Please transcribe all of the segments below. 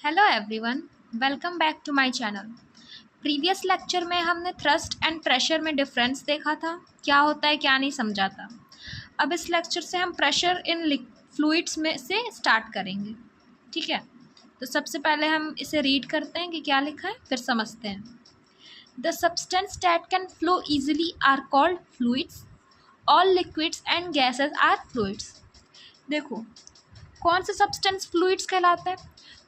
Hello everyone, welcome back to my channel. Previous lecture में हमने thrust and pressure में difference देखा था, क्या होता है क्या नहीं समझा था। अब इस लेक्चर से हम प्रेशर इन फ्लूइड्स में से स्टार्ट करेंगे। ठीक है, तो सबसे पहले हम इसे रीड करते हैं कि क्या लिखा है, फिर समझते हैं। The substance that can flow easily are called fluids. All liquids and gases are fluids. देखो, कौन से सब्सटेंस फ्लूइड्स कहलाते हैं?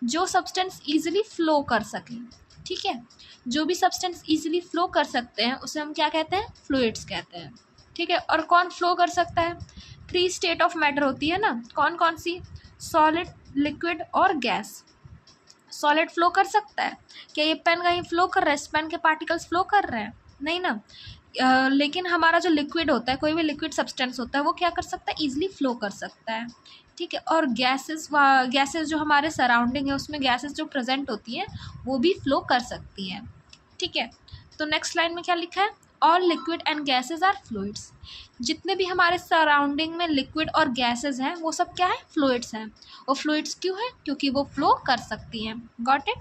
जो सब्सटेंस इजीली फ्लो कर सके। ठीक है, जो भी सब्सटेंस इजीली फ्लो कर सकते हैं उसे हम क्या कहते हैं? फ्लूइड्स कहते हैं। ठीक है, और कौन फ्लो कर सकता है? 3 स्टेट ऑफ मैटर होती है ना, कौन कौन सी? सॉलिड, लिक्विड और गैस। सॉलिड फ्लो कर सकता है क्या? ये पेन कहीं फ्लो कर रहा है? इस पेन के पार्टिकल्स फ्लो कर रहे हैं? नहीं ना। लेकिन हमारा जो लिक्विड होता है, कोई भी लिक्विड सब्सटेंस होता है, वो क्या कर सकता है? ईजिली फ्लो कर सकता है। ठीक है, और गैसेस जो हमारे सराउंडिंग है उसमें गैसेस जो प्रेजेंट होती हैं वो भी फ्लो कर सकती हैं। ठीक है, तो नेक्स्ट लाइन में क्या लिखा है? All liquid and gases are fluids. जितने भी हमारे सराउंडिंग में लिक्विड और गैसेस हैं वो सब क्या है? फ्लूइड्स हैं। वो फ्लूइड्स क्यों है? क्योंकि वो फ्लो कर सकती हैं। Got it?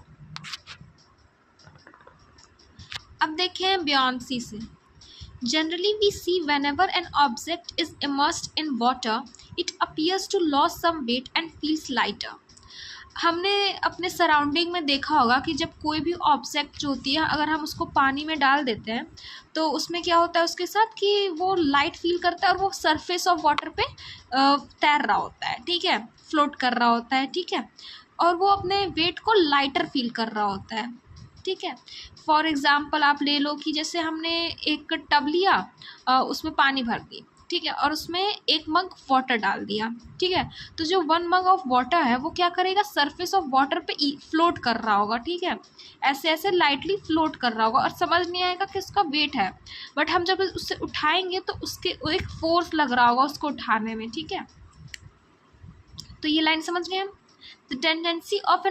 अब देखें बियॉन्सी से। Generally, we see whenever an object is immersed in water, it appears to lose some weight and feels lighter. हमने अपने सराउंडिंग में देखा होगा कि जब कोई भी ऑब्जेक्ट जो होती है, अगर हम उसको पानी में डाल देते हैं तो उसमें क्या होता है उसके साथ कि वो लाइट फील करता है और वो सरफेस ऑफ वाटर पे तैर रहा होता है। ठीक है, फ्लोट कर रहा होता है। ठीक है, और वो अपने वेट को लाइटर फील कर रहा होता है। ठीक है, फॉर एग्ज़ाम्पल आप ले लो कि जैसे हमने एक टब लिया, उसमें पानी भर दी। ठीक है, और उसमें 1 मग वाटर डाल दिया। ठीक है, तो जो 1 मग ऑफ वाटर है वो क्या करेगा? सरफेस ऑफ वाटर पे फ्लोट कर रहा होगा। ठीक है, ऐसे ऐसे लाइटली फ्लोट कर रहा होगा और समझ नहीं आएगा कि उसका वेट है। बट हम जब उससे उठाएंगे तो उसके एक फोर्स लग रहा होगा उसको उठाने में। ठीक है, तो ये लाइन समझ गए हम। The tendency of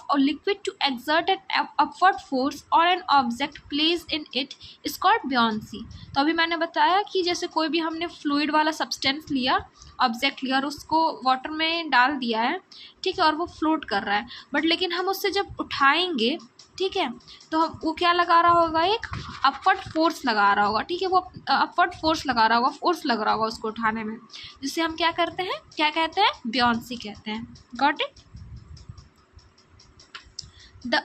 a liquid to exert an upward force or an object placed in it is called buoyancy. तो अभी मैंने बताया कि जैसे कोई भी हमने फ्लूइड वाला सब्सटेंस लिया, ऑब्जेक्ट लिया और उसको वाटर में डाल दिया है। ठीक है, और वो फ्लोट कर रहा है, बट लेकिन हम उससे जब उठाएंगे, ठीक है, तो हम वो क्या लगा रहा होगा? एक अपवर्ड फोर्स लगा रहा होगा। ठीक है, वो अपवर्ड फोर्स लगा रहा होगा, फोर्स लग रहा होगा उसको उठाने में, जिसे हम क्या करते हैं? क्या कहते हैं? बियॉन्सी कहते हैं। Got it? The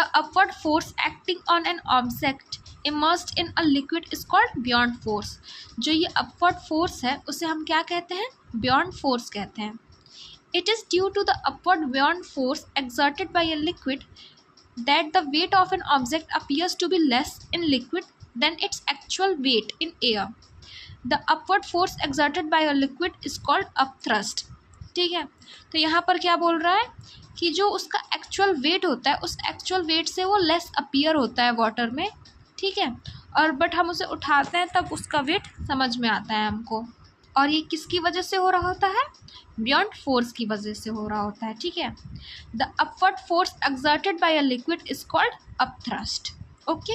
upward force acting on an object immersed in a liquid is called buoyant force. जो ये अपवर्ड फोर्स है उसे हम क्या कहते हैं? buoyant force कहते हैं। It is due to the upward buoyant force exerted by a liquid that the weight of an object appears to be less in liquid than its actual weight in air. The upward force exerted by a liquid is called upthrust. ठीक है, तो यहाँ पर क्या बोल रहा है कि जो उसका एक्चुअल वेट होता है उस एक्चुअल वेट से वो लेस अपीयर होता है वाटर में। ठीक है, और बट हम उसे उठाते हैं तब उसका वेट समझ में आता है हमको। और ये किसकी वजह से हो रहा होता है? बियॉन्ड फोर्स की वजह से हो रहा होता है। ठीक है, the upward force exerted by a liquid is called upthrust. Okay,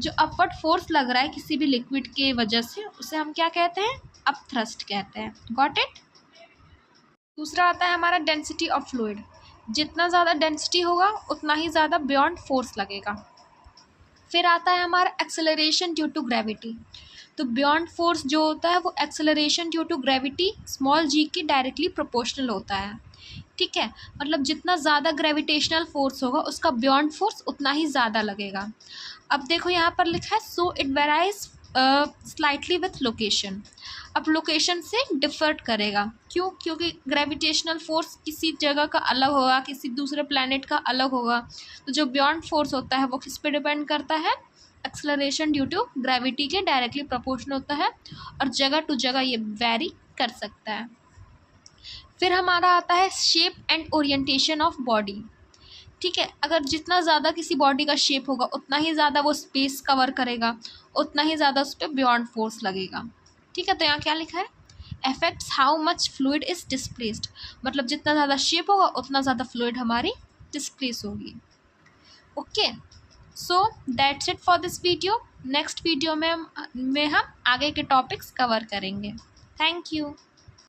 जो अपवर्ड फोर्स लग रहा है किसी भी लिक्विड के वजह से उसे हम क्या कहते हैं? अपथ्रस्ट कहते हैं। Got it? दूसरा आता है हमारा डेंसिटी ऑफ फ्लूइड। जितना ज़्यादा डेंसिटी होगा उतना ही ज़्यादा बियॉन्ड फोर्स लगेगा। फिर आता है हमारा एक्सेलरेशन ड्यू टू ग्रेविटी। तो बियॉन्ड फोर्स जो होता है वो acceleration due to gravity small G की डायरेक्टली प्रोपोर्शनल होता है। ठीक है, मतलब जितना ज़्यादा ग्रेविटेशनल फोर्स होगा उसका बियॉन्ड फोर्स उतना ही ज़्यादा लगेगा। अब देखो यहाँ पर लिखा है so it varies slightly with location. अब लोकेशन से डिफर करेगा। क्यों? क्योंकि ग्रेविटेशनल फोर्स किसी जगह का अलग होगा, किसी दूसरे प्लैनेट का अलग होगा। तो जो बियॉन्ड फोर्स होता है वो किस पे डिपेंड करता है? एक्सेलरेशन ड्यू टू ग्रेविटी के डायरेक्टली प्रोपोर्शनल होता है, और जगह टू जगह ये वेरी कर सकता है। फिर हमारा आता है shape and orientation of body. ठीक है, अगर जितना ज़्यादा किसी बॉडी का शेप होगा उतना ही ज़्यादा वो स्पेस कवर करेगा, उतना ही ज़्यादा उस पर बियॉन्ड फोर्स लगेगा। ठीक है, तो यहाँ क्या लिखा है? Affects how much fluid is displaced. मतलब जितना ज़्यादा शेप होगा उतना ज़्यादा फ्लूइड हमारी डिस्प्लेस होगी। Okay, so that's it for this video. Next video में हम आगे के टॉपिक्स कवर करेंगे। Thank you.